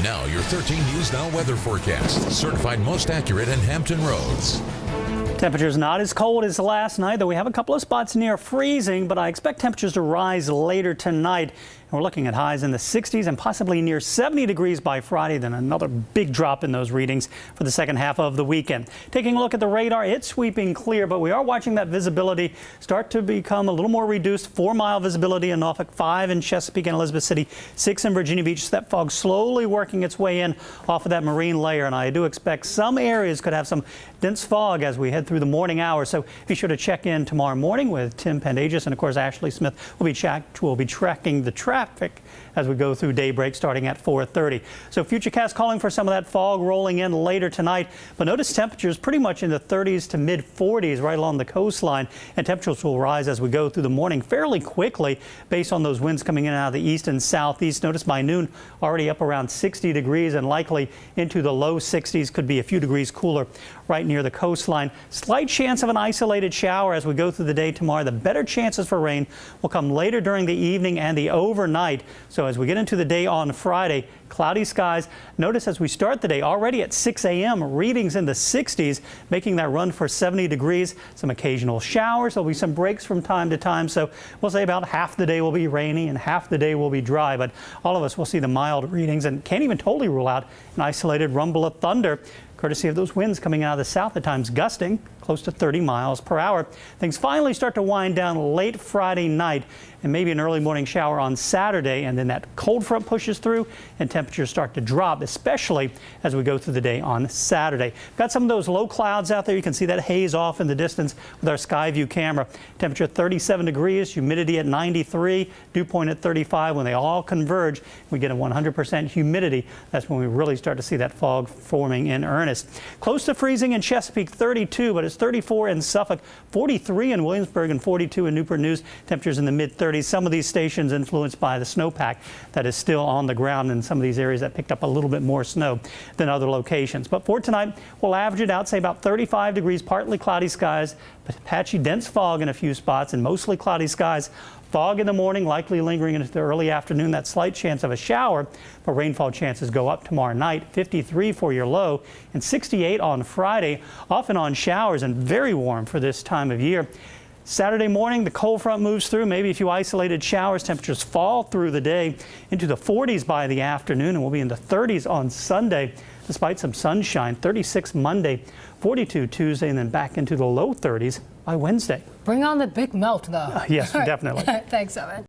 Now your 13 News Now weather forecast, certified most accurate in Hampton Roads. Temperatures not as cold as last night, though we have a couple of spots near freezing, but I expect temperatures to rise later tonight. And we're looking at highs in the 60s and possibly near 70 degrees by Friday, then another big drop in those readings for the second half of the weekend. Taking a look at the radar, it's sweeping clear, but we are watching that visibility start to become a little more reduced. 4-mile visibility in Norfolk, 5 in Chesapeake and Elizabeth City, 6 in Virginia Beach. That fog slowly working its way in off of that marine layer, and I do expect some areas could have some dense fog as we head through the morning hours. So be sure to check in tomorrow morning with Tim Pandages, and of course Ashley Smith will be tracking the traffic as we go through daybreak starting at 4:30. So Futurecast calling for some of that fog rolling in later tonight, but notice temperatures pretty much in the 30s to mid 40s right along the coastline, and temperatures will rise as we go through the morning fairly quickly based on those winds coming in out of the east and southeast. Notice by noon already up around 60 degrees and likely into the low 60s, could be a few degrees cooler right near the coastline. Slight chance of an isolated shower as we go through the day tomorrow. The better chances for rain will come later during the evening and the overnight. So as we get into the day on Friday, cloudy skies. Notice as we start the day already at 6 a.m. readings in the 60s, making that run for 70 degrees. Some occasional showers. There'll be some breaks from time to time. So we'll say about half the day will be rainy and half the day will be dry. But all of us will see the mild readings and can't even totally rule out an isolated rumble of thunder, courtesy of those winds coming out of the south, at times gusting close to 30 miles per hour. Things finally start to wind down late Friday night and maybe an early morning shower on Saturday, and then that cold front pushes through and temperatures start to drop, especially as we go through the day on Saturday. Got some of those low clouds out there. You can see that haze off in the distance with our sky view camera. Temperature 37 degrees, humidity at 93, dew point at 35. When they all converge, we get a 100% humidity. That's when we really start to see that fog forming in earnest. Close to freezing in Chesapeake, 32, but it's 34 in Suffolk, 43 in Williamsburg, and 42 in Newport News. Temperatures in the mid-30s. Some of these stations influenced by the snowpack that is still on the ground in some of these areas that picked up a little bit more snow than other locations. But for tonight, we'll average it out, say about 35 degrees, partly cloudy skies, but patchy dense fog in a few spots and mostly cloudy skies. Fog in the morning, likely lingering into the early afternoon. That slight chance of a shower, but rainfall chances go up tomorrow night. 53 for your low and 68 on Friday. Off and on showers and very warm for this time of year. Saturday morning, the cold front moves through. Maybe a few isolated showers. Temperatures fall through the day into the 40s by the afternoon, and we'll be in the 30s on Sunday despite some sunshine. 36 Monday, 42 Tuesday, and then back into the low 30s by Wednesday. Bring on the big melt, though. Yes, definitely. Thanks, Evan.